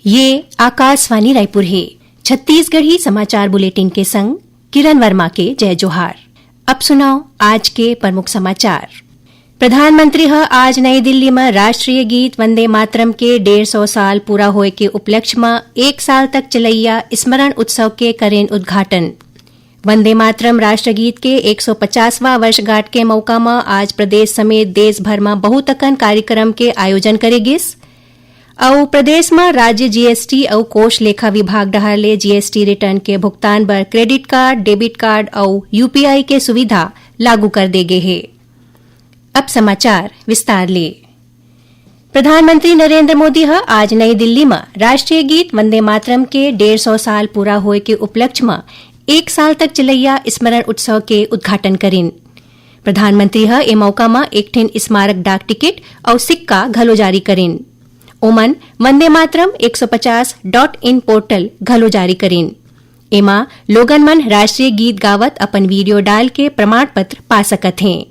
ये आकाशवाणी रायपुर है। छत्तीसगढ़ी समाचार बुलेटिन के संग किरण वर्मा के जय जोहार। अब सुनाओ आज के प्रमुख समाचार। प्रधानमंत्री आज नई दिल्ली में राष्ट्रीय गीत वंदे मातरम के 150 साल पूरा होए के उपलक्ष्य में 1 साल तक चलैया स्मरण उत्सव के करेन उद्घाटन। वंदे मातरम राष्ट्रगीत के 150वां वर्षगांठ के मौका में आज प्रदेश समेत देश भर में बहुतकन कार्यक्रम के आयोजन करेगिस। और प्रदेश में राज्य जीएसटी और कोष लेखा विभाग डहाले जीएसटी रिटर्न के भुगतान पर क्रेडिट कार्ड, डेबिट कार्ड और यूपीआई के सुविधा लागू कर दे गए है। अब समाचार विस्तार ले। प्रधानमंत्री नरेंद्र मोदी आज नई दिल्ली में राष्ट्रीय गीत वंदे मातरम के 150 साल पूरा होए के उपलक्ष्य में 1 साल तक चलैया स्मरण उत्सव के उद्घाटन करें। प्रधानमंत्री ए मौका में एक ठिन स्मारक डाक टिकट और सिक्का घलो जारी करें। ओमन वंदे मातरम 150.in पोर्टल घलो जारी करें। एमा लोगन मन राष्ट्रीय गीत गावत अपन वीडियो डाल के प्रमाण पत्र पा सकत हैं।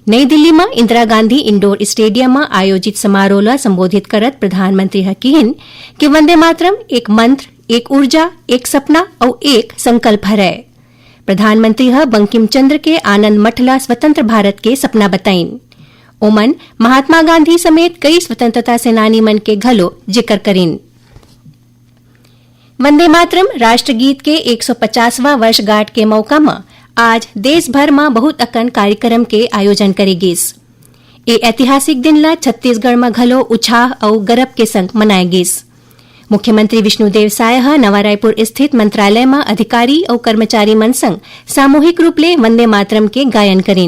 नई दिल्ली में इंदिरा गांधी इंडोर स्टेडियम में आयोजित समारोह ला संबोधित करत प्रधानमंत्री कहिन कि वंदे मातरम एक मंत्र, एक ऊर्जा, एक सपना और एक संकल्प है। प्रधानमंत्री बंकिम चंद्र के आनंद मठ ला स्वतंत्र भारत के सपना बताइन। ओमन महात्मा गांधी समेत कई स्वतंत्रता सेनानी मन के घलो जिक्र करें। वंदे मातरम राष्ट्रगीत के 150वां वर्षगांठ के मौका में आज देश भर में बहुत अकन कार्यक्रम के आयोजन करेगिस। ए ऐतिहासिक दिन ला छत्तीसगढ़ में घलो उत्साह और गर्व के संग मनाएगिस। मुख्यमंत्री विष्णुदेव साय नवा रायपुर स्थित मंत्रालय में अधिकारी और कर्मचारी मन संग सामूहिक रूप ले वंदे मातरम के गायन करें।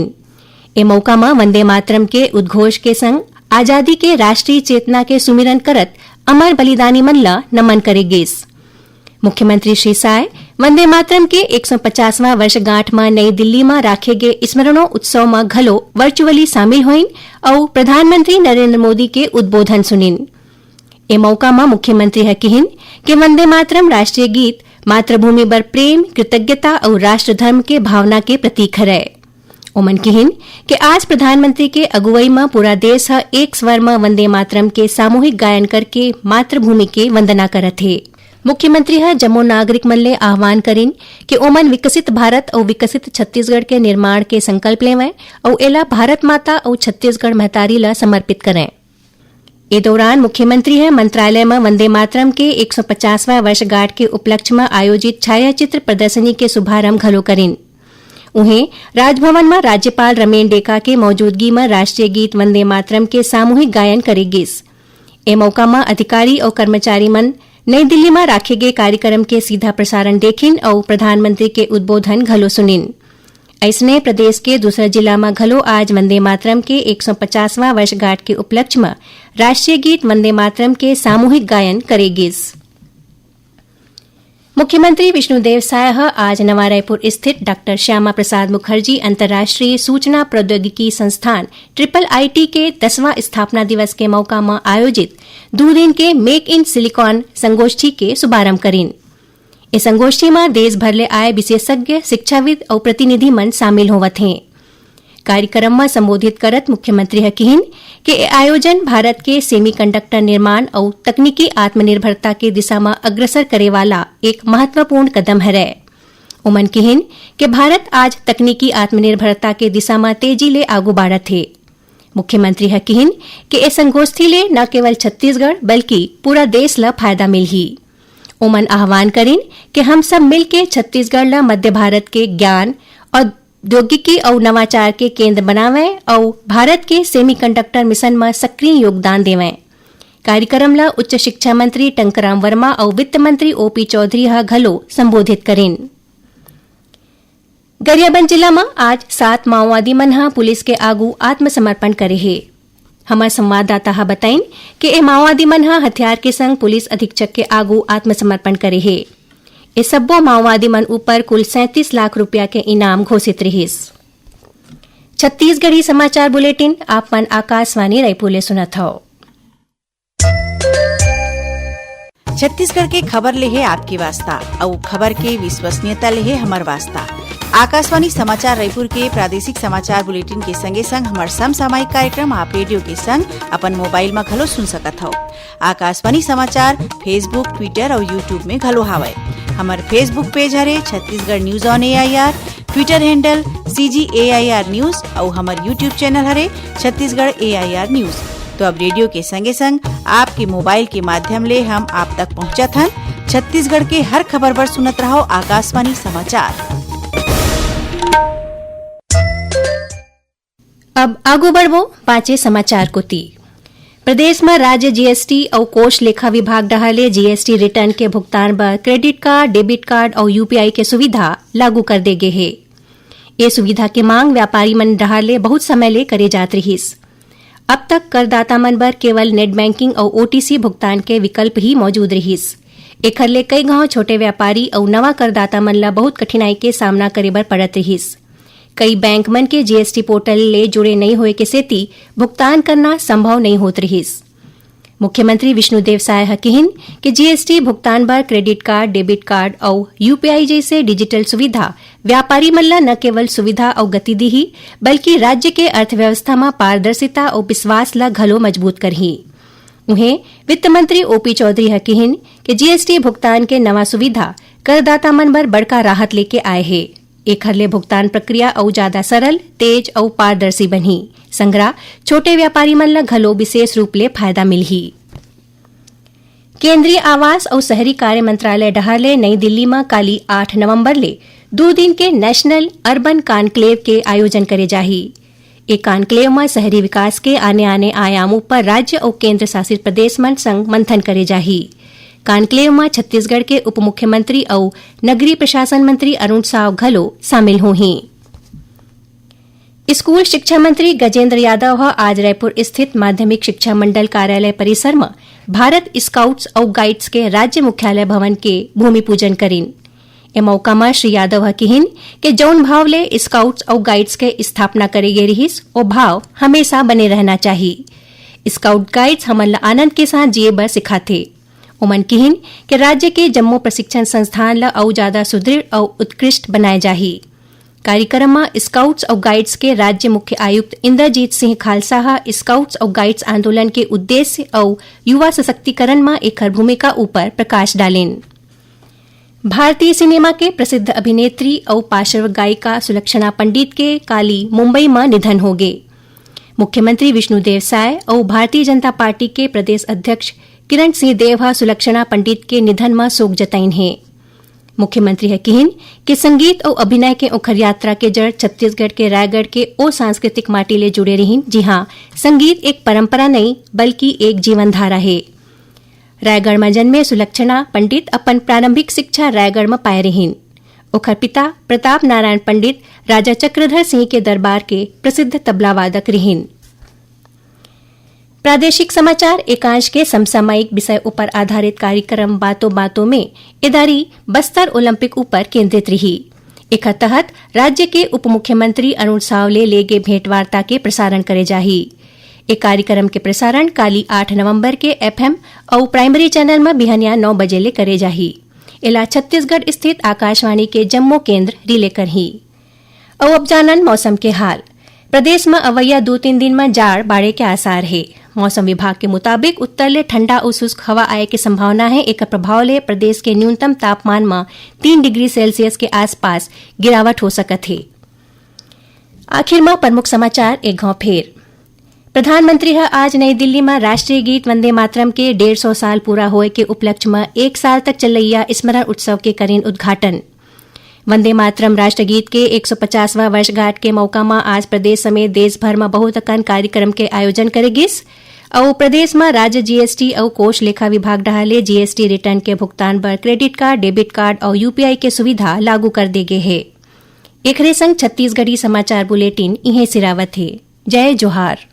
ए मौका में वंदे मातरम के उद्घोष के संग आजादी के राष्ट्रीय चेतना के सुमिरन करत अमर बलिदानी मन ला नमन करेगिस। मुख्यमंत्री श्री साय वंदे मातरम के 150वां वर्षगांठ में नई दिल्ली में राखे गए स्मरणों उत्सव में घलो वर्चुअली शामिल हुईन और प्रधानमंत्री नरेंद्र मोदी के उद्बोधन सुनिन। ए मौका में मुख्यमंत्री कहिन कि वंदे मातरम राष्ट्रीय गीत मातृभूमि पर प्रेम, कृतज्ञता और राष्ट्र धर्म के भावना के प्रतीक है। ओमन कहिन कि आज प्रधानमंत्री के अगुवाई में पूरा देश एक स्वर में वंदे मातरम के सामूहिक गायन करके मातृभूमि के वंदना करत है। मुख्यमंत्री जम्मू नागरिक मन ले आह्वान करें कि ओमन विकसित भारत और विकसित छत्तीसगढ़ के निर्माण के संकल्प लेवें और एला भारत माता और छत्तीसगढ़ महतारी ला समर्पित करें। ए दौरान मुख्यमंत्री मंत्रालय में वंदे मातरम के 150वां वर्षगांठ के उपलक्ष्य में आयोजित छायाचित्र प्रदर्शनी के शुभारंभ घलो करें। उन्हें राजभवन में राज्यपाल रमेन डेका के मौजूदगी में राष्ट्रीय गीत वंदे मातरम के सामूहिक गायन करेगिस। ए मौका में अधिकारी और कर्मचारी मन नई दिल्ली में राखे गए कार्यक्रम के सीधा प्रसारण देखिन और प्रधानमंत्री के उद्बोधन घलो सुनिन। ऐसने प्रदेश के दूसरा जिला में घलो आज वंदे मातरम के 150वां वर्षगांठ के उपलक्ष्य में राष्ट्रीय गीत वंदे मातरम के सामूहिक गायन करेगिस। मुख्यमंत्री विष्णुदेव साय आज नवा रायपुर स्थित डॉ श्यामा प्रसाद मुखर्जी अंतर्राष्ट्रीय सूचना प्रौद्योगिकी संस्थान IIIT के 10वां स्थापना दिवस के मौका में आयोजित 2 दिन के मेक इन सिलिकॉन संगोष्ठी के शुभारंभ करें। इस संगोष्ठी में देश भर ले आए विशेषज्ञ, शिक्षाविद और प्रतिनिधि मन शामिल होवत हैं। कार्यक्रम में संबोधित करत मुख्यमंत्री कहिन कि आयोजन भारत के सेमीकंडक्टर निर्माण और तकनीकी आत्मनिर्भरता के दिशा में अग्रसर करे वाला एक महत्वपूर्ण कदम है। उमन कहिन कि भारत आज तकनीकी आत्मनिर्भरता के दिशा में तेजी ले आगू बढ़त है। मुख्यमंत्री कहिन कि इस संगोष्ठी ले न केवल छत्तीसगढ़ बल्कि पूरा देश ला फायदा मिलही। उमन आह्वान करें कि हम सब मिलके छत्तीसगढ़ ला मध्य भारत के ज्ञान और औद्योगिकी और नवाचार के केंद्र बनावें और भारत के सेमीकंडक्टर मिशन में सक्रिय योगदान देवें। कार्यक्रम ला उच्च शिक्षा मंत्री टंकराम वर्मा और वित्त मंत्री ओपी चौधरी घलो संबोधित करें। गरियाबंद जिला में आज 7 माओवादी मन पुलिस के आगू आत्मसमर्पण करे है। हमारे संवाददाता बताइन कि ए माओवादी मन हथियार के संग पुलिस अधीक्षक के आगू आत्मसमर्पण करे है। इस सब्बो माओवादी मन ऊपर कुल 37 लाख रुपया के इनाम घोषित रहिस। छत्तीसगढ़ी समाचार बुलेटिन आप मन आकाशवाणी रायपुर ले सुनत हौ। छत्तीसगढ़ के खबर ले है आपकी वास्ता और खबर के विश्वसनीयता ले है हमर वास्ता। आकाशवाणी समाचार रायपुर के प्रादेशिक समाचार बुलेटिन के संगे संग हमार समसामयिक कार्यक्रम आप रेडियो के संग अपन मोबाइल में घलो सुन सकत हो। आकाशवाणी समाचार फेसबुक, ट्विटर और यूट्यूब में घलो हावय। हमार फेसबुक पेज हरे Chhattisgarh news on AIR, Twitter handle CGAIR news और हमार यूट्यूब चैनल हरे छत्तीसगढ़ AIR न्यूज। तो अब रेडियो के संगे संग आपके मोबाइल के माध्यम ले हम आप तक पहुंचत हन। छत्तीसगढ़ के हर खबर पर सुनत रहो आकाशवाणी समाचार। अब आगू बढ़वो पांचे समाचार को ती। प्रदेश में राज्य GST और कोष लेखा विभाग डहाले GST रिटर्न के भुगतान बर क्रेडिट कार्ड, डेबिट कार्ड और UPI के सुविधा लागू कर दे गे हे। ये सुविधा के मांग व्यापारी मन डहाले बहुत समय ले करे जात रहीस। अब तक करदाता मन बर केवल नेट बैंकिंग और OTC भुगतान के विकल्प ही मौजूद रहीस। एखर ले कई गांव छोटे व्यापारी और नवा करदाता मन ला बहुत कठिनाई के सामना करे बर पड़त रहीस। कई बैंक मन के GST पोर्टल ले जुड़े नहीं होए के सेती भुगतान करना संभव नहीं होत रहीस। मुख्यमंत्री विष्णुदेव साय ह कहिन कि GST भुगतान बर क्रेडिट कार्ड, डेबिट कार्ड और UPI जैसे डिजिटल सुविधा व्यापारी मन ला न केवल सुविधा और गति दिही बल्कि राज्य के अर्थव्यवस्था में पारदर्शिता और विश्वास ला घलो मजबूत करही। उन्हें वित्त मंत्री OP चौधरी ह कहिन कि GST भुगतान के नवा सुविधा करदाता मन बर बड़का राहत लेके आए हे। एखर ले भुगतान प्रक्रिया और ज्यादा सरल, तेज और पारदर्शी बनही। संग्रह छोटे व्यापारी मन ला घलो विशेष रूप ले फायदा मिलही। केंद्रीय आवास और शहरी कार्य मंत्रालय डहाले नई दिल्ली में काली 8 नवंबर ले 2 दिन के नेशनल अर्बन कॉन्क्लेव के आयोजन करे जाही। एक कॉन्क्लेव में शहरी विकास के आने आयामों पर राज्य और केंद्र शासित प्रदेश मन संग मंथन करे जाही। कॉन्क्लेव में छत्तीसगढ़ के उप मुख्यमंत्री और नगरीय प्रशासन मंत्री अरुण साव घलो शामिल होही। स्कूल शिक्षा मंत्री गजेंद्र यादव आज रायपुर स्थित माध्यमिक शिक्षा मंडल कार्यालय परिसर में भारत स्काउट्स और गाइड्स के राज्य मुख्यालय भवन के भूमि पूजन करीन। ए मौका में श्री यादव कहिन कि जौन भाव ले स्काउट्स और गाइड्स के स्थापना करे गे रहीस ओ भाव हमेशा बने रहना चाहिए। स्काउट गाइड्स हमन ला आनंद के साथ जिए बर सिखाथे। उमन कहिन कि राज्य के जम्मो प्रशिक्षण संस्थान ला और ज्यादा सुदृढ़ और उत्कृष्ट बनाए जाही। कार्यक्रम में स्काउट्स और गाइड्स के राज्य मुख्य आयुक्त इंद्रजीत सिंह खालसा स्काउट्स और गाइड्स आंदोलन के उद्देश्य और युवा सशक्तिकरण में एकर भूमिका ऊपर प्रकाश डालेन। भारतीय सिनेमा के प्रसिद्ध अभिनेत्री और पार्श्व गायिका सुलक्षणा पंडित के काली मुंबई में निधन हो गए। मुख्यमंत्री विष्णुदेव साय और भारतीय जनता पार्टी के प्रदेश अध्यक्ष किरण सिंह देव सुलक्षणा पंडित के निधन में शोक जताइन है। मुख्यमंत्री कहिन कि संगीत और अभिनय के उखर यात्रा के जड़ छत्तीसगढ़ के रायगढ़ के ओ सांस्कृतिक माटी ले जुड़े रहीन, जी हां, संगीत एक परंपरा नहीं बल्कि एक जीवन धारा है। रायगढ़ में जन्मे सुलक्षणा पंडित अपन प्रारंभिक शिक्षा रायगढ़ में पाए रहीन। ओखर पिता प्रताप नारायण पंडित राजा चक्रधर सिंह के दरबार के प्रसिद्ध तबला वादक रहीन। प्रादेशिक समाचार एकांश के समसामयिक विषय ऊपर आधारित कार्यक्रम बातों बातों में इदारी बस्तर ओलंपिक ऊपर केंद्रित रही। एकर तहत राज्य के उप मुख्यमंत्री अरुण साव ले गे भेंटवार्ता के प्रसारण करे जाही। एक कार्यक्रम के प्रसारण काली 8 नवंबर के FM और प्राइमरी चैनल में बिहनिया 9 बजे ले करे जाही। इला छत्तीसगढ़ स्थित आकाशवाणी के जम्मू केंद्र रिले करही। और अब जानन मौसम के हाल। प्रदेश में अवैया 2-3 दिन में जाड़ बाड़े के आसार है। मौसम विभाग के मुताबिक उत्तर ले ठंडा और शुष्क हवा आए की संभावना है। एक प्रभाव ले प्रदेश के न्यूनतम तापमान में 3 डिग्री सेल्सियस के आसपास गिरावट हो सकत है। आखिर में प्रमुख समाचार एक घाव फेर। प्रधानमंत्री आज नई दिल्ली में राष्ट्रीय गीत वंदे मातरम के 150 साल पूरा होए के उपलक्ष्य में 1 साल तक चलैया स्मरण उत्सव के करीन उद्घाटन। वंदे मातरम राष्ट्रगीत के 150वां वर्षगांठ के मौका में आज प्रदेश समेत देश भर में बहुत अकन कार्यक्रम के आयोजन करेगिस। और प्रदेश में राज्य GST और कोष लेखा विभाग डहाले GST रिटर्न के भुगतान पर क्रेडिट कार्ड, डेबिट कार्ड और UPI के सुविधा लागू कर दे गए है। एकरे संग छत्तीसगढ़ी समाचार बुलेटिन इहे सिरावत है। जय जोहार।